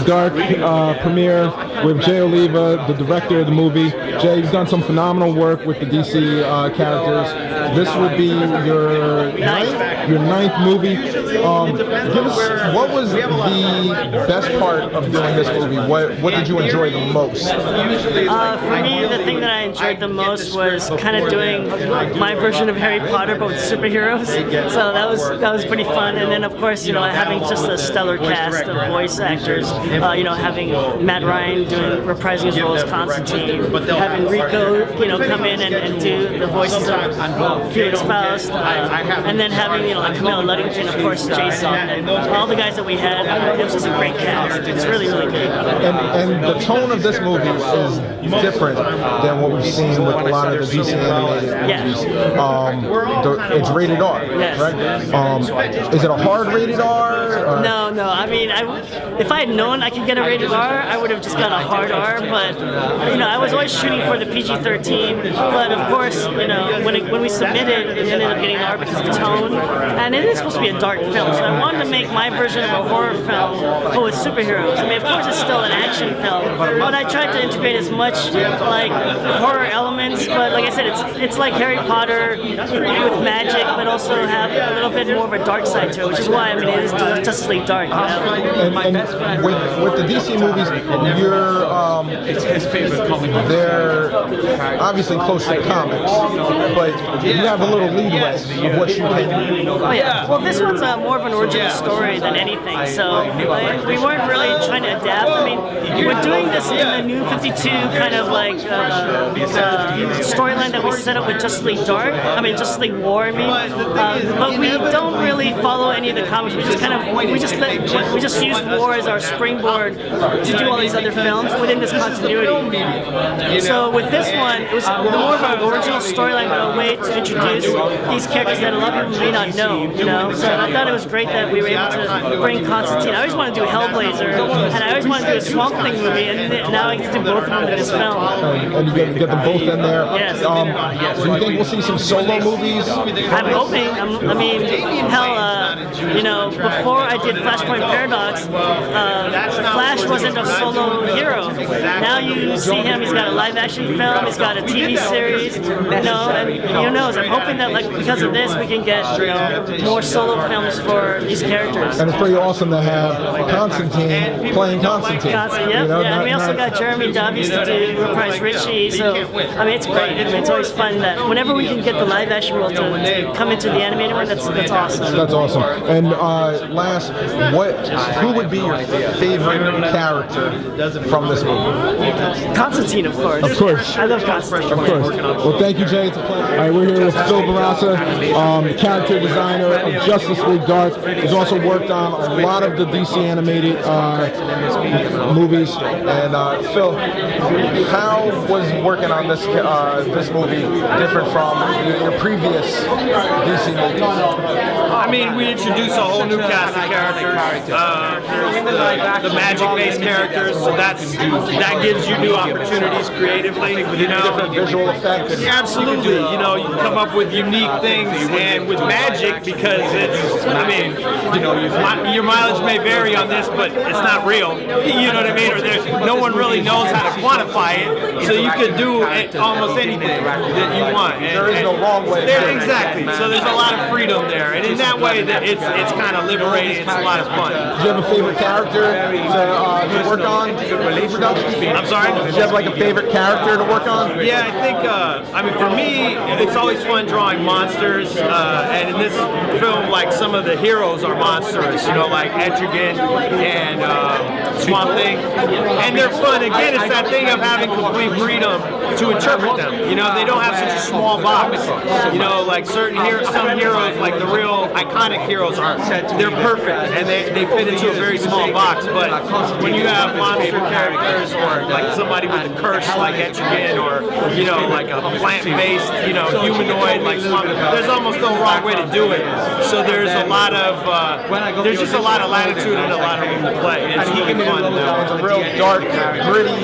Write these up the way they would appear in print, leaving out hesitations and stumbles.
Dark premiere with Jay Oliva, the director of the movie. Jay, you've done some phenomenal work with the DC characters. This would be your ninth movie. Give us, what was the best part of doing this movie? What did you enjoy the most? For me, the thing that I enjoyed the most was kind of doing my version of Harry Potter, but with superheroes. So that was pretty fun. And then, of course, having just a stellar cast of voice actors. Having Matt Ryan reprising his role as Constantine, having Rico, come in and do the voices of Felix Faust, and then having Camilla Luddington, of course, Jason, and all the guys that we had. It was just a great cast. It's really, really good. And the tone of this movie is different than what we've seen with a lot of the DC animated movies. It's rated R, yes. right? Is it a hard rated R? Or? No. I mean, if I had known I could get a rated R, I would have just got a hard R. But I was always shooting for the PG-13. But of course, when we submitted, it ended up getting an R because of the tone, and it is supposed to be a dark film. So I wanted to make my version of a horror film, but with superheroes. I mean, of course, it's still an action film, but I tried to integrate as much like horror elements. But like I said, it's like Harry Potter with magic, but also have a little bit more of a dark side to it, which is why it is Justice League Dark. And with the DC movies, they're obviously close to the comics, but you have a little leeway of what you can. Oh yeah. Well, this one's more of an original story than anything, so we weren't really trying to adapt. I mean, we're doing this in the New 52 kind of like storyline that we set up with Justice League Dark. I mean, Justice League War. But we don't really follow any of the comics. We just use war as our springboard to do all these other films within this continuity. So with this one, it was more of an original storyline, but a way to introduce these characters that a lot of people may not know. So I thought it was great that we were able to bring Constantine. I always wanted to do Hellblazer, and I always wanted to do a Swamp Thing movie, and now I get to do both of them in this film. And you get them both in there. Yes. Do you think we'll see some solo movies? I'm hoping. Before I did Flashpoint Paradox, Flash wasn't a solo hero. Now you see him, he's got a live action film, he's got a TV series, and who knows, I'm hoping that because of this we can get more solo films for these characters. And it's pretty awesome to have Constantine playing Constantine. And we also got Jeremy Davies to do reprise Richie, so it's great. It's always fun that whenever we can get the live action role to come into the animated one, that's awesome. That's awesome. And last, who would be your favorite character from this movie? Constantine, of course. Of course. I love Constantine. Of course. Well, thank you, Jay. It's a pleasure. All right, we're here with Phil Barassa, character designer of Justice League Dark. He's also worked on a lot of the DC animated movies. And Phil, how was working on this movie different from your previous DC movies? I mean, we introduced a whole new cast of characters. The magic-based characters, so that gives you new opportunities creatively. Different visual effects. Absolutely. You come up with unique things, and with magic, because your mileage may vary on this, but it's not real. You know what I mean? Or no one really knows how to quantify it, so you could do almost anything that you want. There is no wrong way. Exactly. So there's a lot of freedom there, and in that way, it's kind of liberating. It's a lot of fun. Do you have a favorite character to work on in production? I'm sorry? Do you have like a favorite character to work on? Yeah, I think, for me, it's always fun drawing monsters, and in this film, like, some of the heroes are monsters, like Etrigan and Swamp Thing, and they're fun. Again, it's that thing of having complete freedom to interpret them. They don't have such a small box. Like some heroes, like the real iconic heroes, they're perfect, and they fit into a very small box. But when you have monster characters, or like somebody with a curse like Etrigan, or like a plant-based humanoid like Swamp, there's almost no wrong way to do it. So there's a lot there's just a lot of latitude and a lot of room to play. It's really fun. It's a real dark, gritty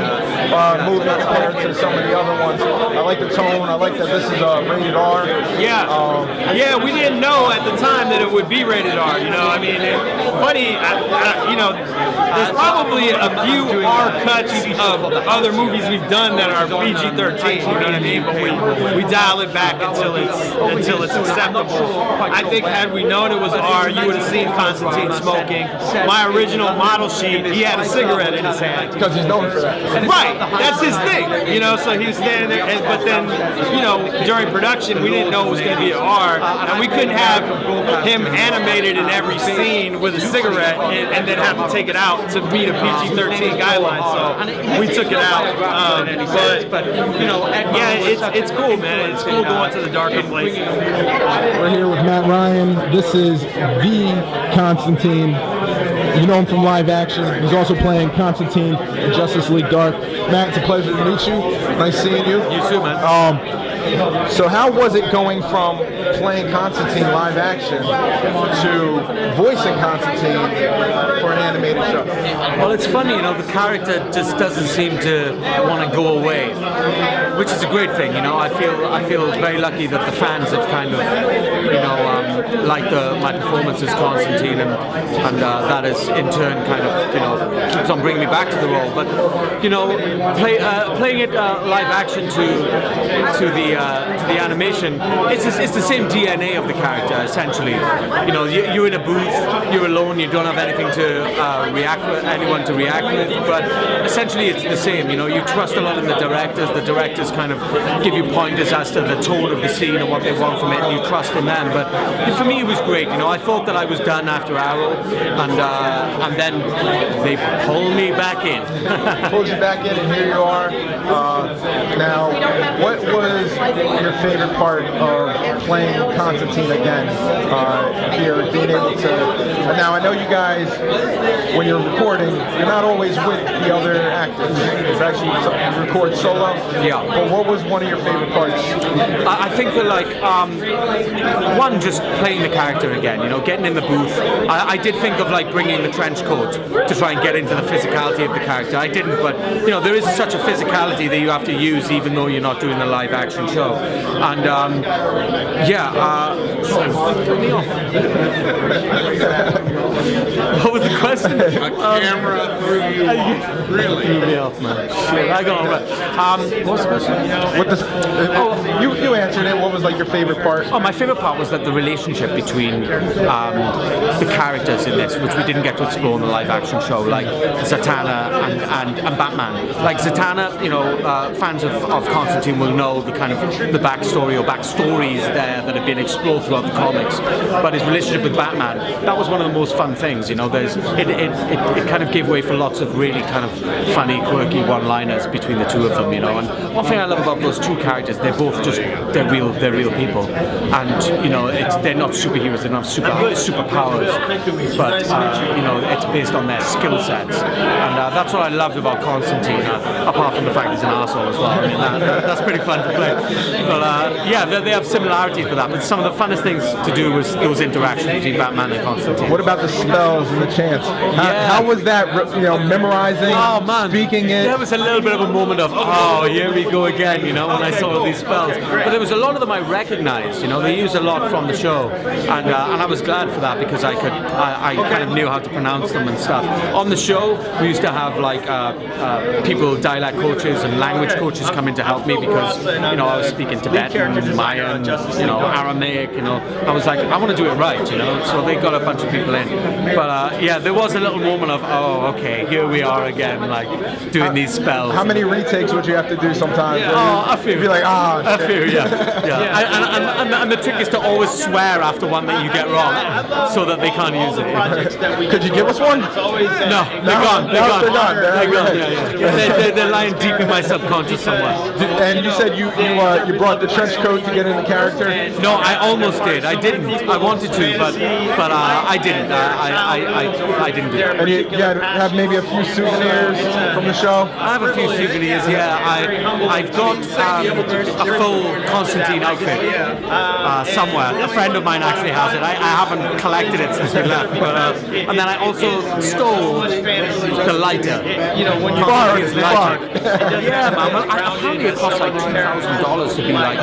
movie compared to some of the other ones. I like the tone. I like that this is rated R. Yeah, we didn't know at the time that it would be rated R. You know, I mean, funny. You know, there's probably a few R cuts of other movies we've done that are PG-13. You know what I mean? But we dial it back until it's acceptable. I think had we known it was R, you would have seen Constantine smoking. My original model sheet, he had a cigarette in his hand. Because he's known for that. Right, that's his thing, you know. So he was standing there, but then, you know, during production, we didn't know it was going to be an R, and we couldn't have him animated in every scene with a cigarette and then have to take it out to meet a PG-13 guideline. So we took it out. But you know, yeah, it's cool, man. It's cool going to the darker places. We're here with Matt Ryan. This is the Constantine. You know him from live action. He's also playing Constantine in Justice League Dark. Matt, it's a pleasure to meet you. Nice seeing you. You too, man. So how was it going from playing Constantine live action to voicing Constantine for an animated show? Well, it's funny, you know, the character just doesn't seem to want to go away, which is a great thing, you know. I feel very lucky that the fans have kind of, you know, liked my performance as Constantine, and that has in turn kind of, you know, keeps on bringing me back to the role. But, you know, playing it live action to the animation, it's the same DNA of the character essentially. You know, you're in a booth, you're alone, you don't have anything to anyone to react with, but essentially it's the same. You know, you trust a lot in the directors kind of give you pointers as to the tone of the scene and what they want from it, and you trust in them. But for me it was great. You know, I thought that I was done after Arrow, and then they pulled me back in. Pulled you back in, and here you are. Now, what was your favorite part of playing Constantine again here, being able to... Now, I know you guys, when you're recording, you're not always with the other actors. It's actually, you record solo. Yeah. But what was one of your favorite parts? I think that, like, one, just playing the character again, you know, getting in the booth. I did think of, like, bringing the trench coat to try and get into the physicality of the character. I didn't, but, you know, there is such a physicality that you have to use even though you're not doing the live action show. And, put me off. What was the question? A camera threw you off. Really? Threw me off, man. I got right. What was the question? You answered it. What was like your favorite part? Oh, my favorite part was that the relationship between the characters in this, which we didn't get to explore in the live action show, like Zatanna and Batman. Like Zatanna, you know, fans of Constantine will know the kind of the backstory or backstories there that have been explored throughout the comics. But his relationship with Batman, that was one of the most fun things. You know, it kind of gave way for lots of really kind of funny, quirky one-liners between the two of them. You know, and one thing I love about those two characters, they're both just they're real people, and you know, they're not superheroes, they're not superpowers, but you know, it's based on their skill sets, and that's what I loved about Constantine. Apart from the fact he's an arsehole as well. I mean, that's pretty fun to play. But yeah, they have similarities with that. But some of the funnest things to do was those interactions between Batman and Constantine. What about the spells and the chants? How was that? You know, memorizing, speaking it. There was a little bit of a moment of, oh, here we go again. You know, when I saw all these spells. But there was a lot of them I recognized. You know, they used a lot from the show, and I was glad for that because I kind of knew how to pronounce them and stuff. On the show, we used to have like people, dialect coaches and language coaches come in to help me because, you know, I was speaking Tibetan, Mayan, you know, Aramaic, you know. I was like, I want to do it right, you know. So they got a bunch of people in. But yeah, there was a little moment of, oh, okay, here we are again, like doing these spells. How many retakes would you have to do sometimes? Oh, a few. You'd be like, a few, yeah. And the trick is to always swear after one that you get wrong, so that they can't use it. Could you give us one? No, they're gone. Yeah. They're lying deep in my subconscious somewhere. And you said you brought the trench coat to get in the character? No, I almost did. I didn't. I wanted to, but I didn't. I didn't do it. And you have maybe a few souvenirs from the show? I have a few souvenirs, yeah. I've got a full Constantine outfit somewhere. A friend of mine actually has it. I haven't collected it since we left. But and then I also stole the lighter. Borrowed, His you lighter. borrowed. Yeah, man. Well, apparently it costs like $2,000 to be like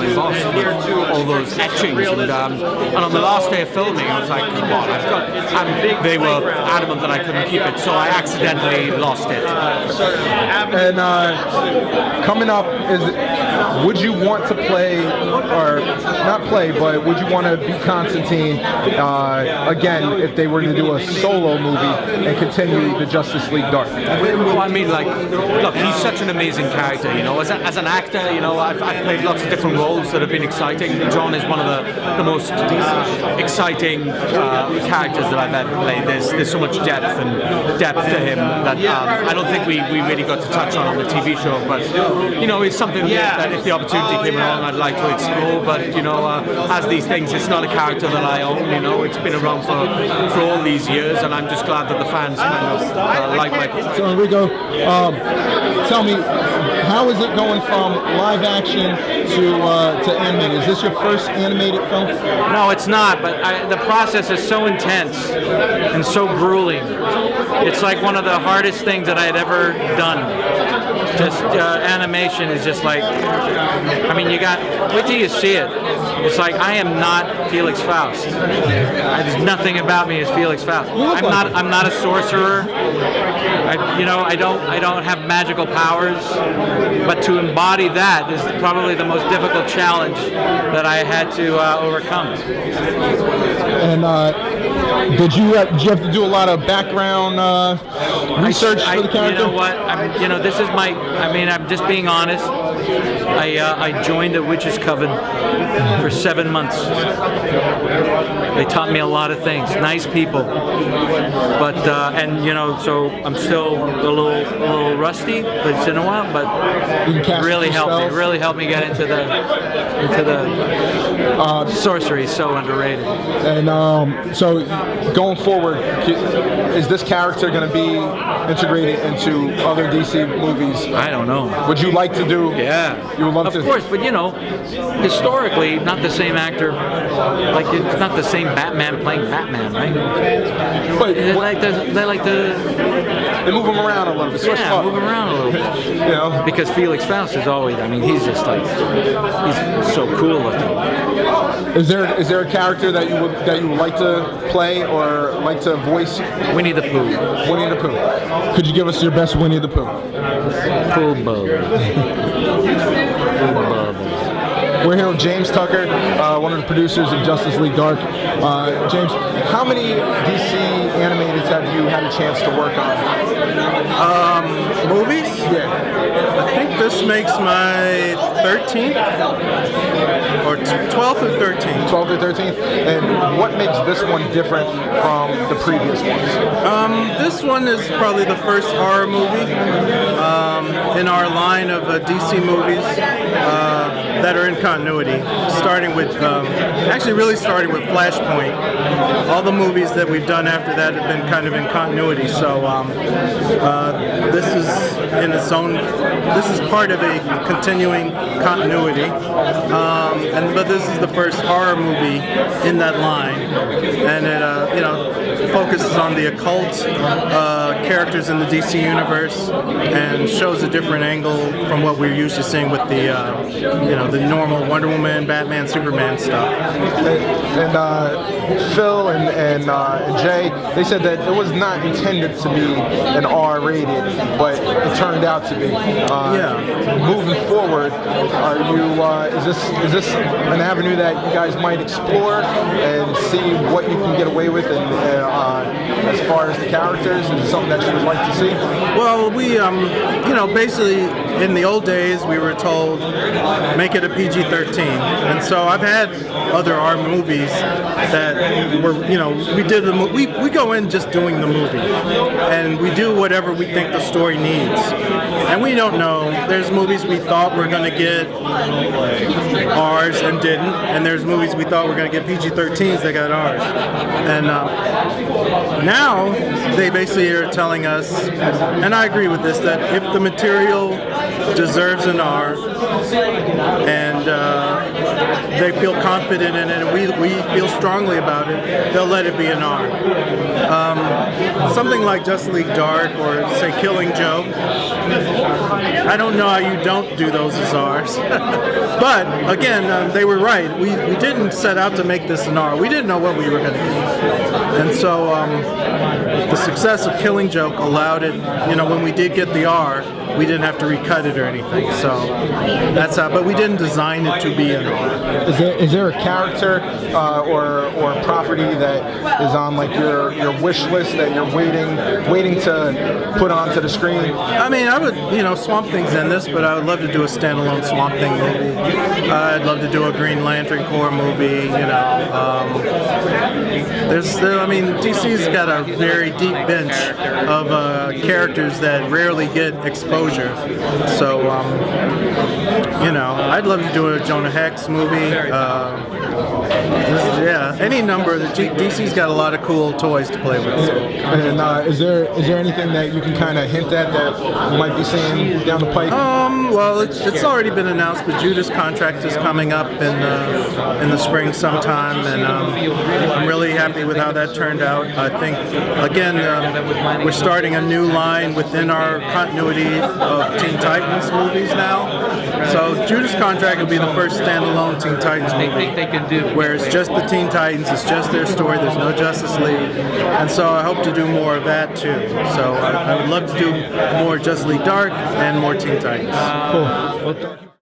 embossed with all those etchings. And on the last day of filming, I was like, come on, I've got. And they were adamant that I couldn't keep it, so I accidentally lost it. And coming up, would you want to play, or not play, but would you want to be Constantine again if they were to do a solo movie and continue the Justice League Dark? Well, I mean, like, look, he's such an amazing character, you know. As an actor, you know, I've played lots of different roles that have been exciting. John is one of the most exciting characters that I've ever played. There's so much depth to him that I don't think we really got to touch on the TV show. But you know, it's something that if the opportunity came along, I'd like to explore. But you know, as these things, it's not a character that I own. You know, it's been around for all these years, and I'm just glad that the fans kind of like my. So Enrico, tell me, how is it going from live action to animated? Is this your first animated film? No, it's not, but the process is so intense and so grueling. It's like one of the hardest things that I had ever done. Just animation is just like, I mean, wait till you see it. It's like, I am not Felix Faust. There's nothing about me as Felix Faust. I'm not a sorcerer. I don't have magical powers. But to embody that is probably the most difficult challenge that I had to overcome. And did you have to do a lot of background research for the character? You know what? This is I'm just being honest. I joined the Witches Coven for 7 months. They taught me a lot of things. Nice people, but so I'm still a little rusty. But it's in a while. But it really helped me. Really helped me get into the sorcery. Is so underrated. And so going forward, is this character going to be integrated into other DC movies? I don't know. Would you like to do? Yeah. You would love to. Of course, but historically, not the same actor. Like, it's not the same Batman playing Batman, right? But They move him around a little bit. Switch yeah, up. move him around a little bit. You know? Because Felix Faust is always, he's just like, he's so cool looking. Is there a character that you would like to play or like to voice? Winnie the Pooh. Winnie the Pooh. Could you give us your best Winnie the Pooh? Pooh Bubble. We're here with James Tucker, one of the producers of Justice League Dark. James, how many DC animateds have you had a chance to work on? Movies? Yeah. I think this makes my 13th or 12th or 13th. 12th or 13th? And what makes this one different from the previous ones? This one is probably the first horror movie in our line of DC movies that are in continuity. Starting with Flashpoint. All the movies that we've done after that have been kind of in continuity. So this is in its own. This is part of a continuing continuity. But this is the first horror movie in that line, and it focuses on the occult characters in the DC universe and shows a different angle from what we're used to seeing with the the normal Wonder Woman, Batman, Superman stuff. And Phil and Jay, they said that it was not intended to be an R-rated, but it turned out to be. Moving forward, are you? Is this an avenue that you guys might explore and see what you can get away with, and as far as the characters, is it something that you would like to see? Well, we basically in the old days we were told make it a PG-13, and so I've had other R movies that were we go in just doing the movie, and we do whatever we think the story needs, and we don't know. There's movies we thought were going to get R's and didn't, and there's movies we thought were going to get PG-13s that got R's, and now they basically are telling us, and I agree with this, that if the material deserves an R and they feel confident in it, and we feel strongly about it, they'll let it be an R. Something like Justice League Dark or say Killing Joke, I don't know how you don't do those as R's. But again, they were right. We didn't set out to make this an R. We didn't know what we were going to do, and so the success of Killing Joke allowed it. You know, when we did get the R, we didn't have to recut it or anything. So that's how. But we didn't design it to be an R. Is there a character or property that is on like your wish list that you're waiting to put onto the screen? I mean, I would, Swamp Thing's in this, but I would love to do a standalone Swamp Thing movie. I'd love to do a Green Lantern Corps movie. DC's got a very deep bench of characters that rarely get exposure. So, I'd love to do a Jonah Hex movie. Any number. DC's got a lot of cool toys to play with. So. And is there anything that you can kind of hint at that you might be seeing down the pike? Well, it's already been announced, but Judas Contract is coming up in the spring sometime, and I'm really happy with how that turned out. I think again we're starting a new line within our continuity of Teen Titans movies now. So Judas Contract will be the first standalone Teen Titans movie where it's just the Teen Titans, it's just their story, there's no Justice League, and so I hope to do more of that too. So I would love to do more Justice League Dark and more Teen Titans. Cool. Well, thank you.